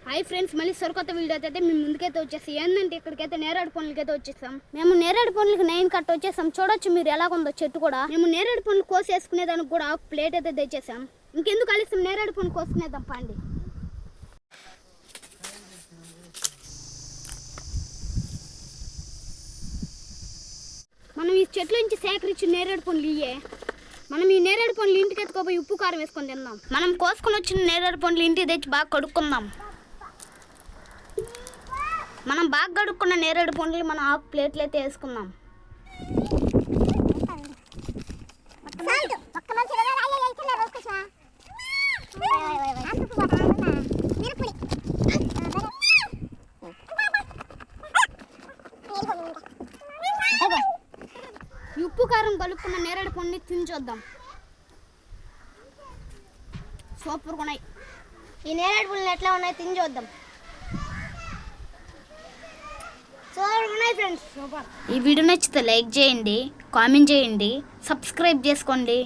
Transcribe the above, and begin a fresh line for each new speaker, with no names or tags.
Hi friends, మళ్ళీ సరికొత్త video అయితే మేము ముందుకైతే వచ్చేసి ఏంటంటే ఇక్కడికైతే నేరేడు పండ్లకైతే వచ్చేసాం. మేము నేరేడు పండ్లకి 9 కట్ట వచ్చేసాం. చూడొచ్చు మీరు ఎలాగుందో చెట్టు కూడా. మేము నేరేడు పండ్లు కోసేసుకునేదానికి కూడా ప్లేట్ అయితే తెచ్చేసాం. ఇంకెందుకు కలిసి నేరేడు పండ్లు కోసుకునేద్దాం పండి. మనం ఈ చెట్ల నుంచి సేకరించి నేరేడు పండ్లు ఇయ్యే. మనం ఈ నేరేడు పండ్లు ఇంటికి ఎత్తుకోపోయి ఉప్పు కారం వేసుకొని తిందాం. మనం కోసుకొని వచ్చిన నేరేడు పండ్లు ఇంటికి తెచ్చి బాగా కడుక్కుందాం. మనం బాగా కడుక్కున్న నేరేడు పండ్లు మనం ఆ ప్లేట్లు అయితే వేసుకుందాం. ఉప్పు కారం కలుపుకున్న నేరేడు పండుని తిని చూద్దాం. సూపర్గా ఉన్నాయి. ఈ నేరేడు పండ్లు ఎట్లా ఉన్నాయి తిని చూద్దాం. సూపర్గా ఉన్నాయి ఫ్రెండ్స్. సూపర్. ఈ వీడియో నచ్చితే లైక్ చేయండి, కామెంట్ చేయండి, సబ్స్క్రైబ్ చేసుకోండి.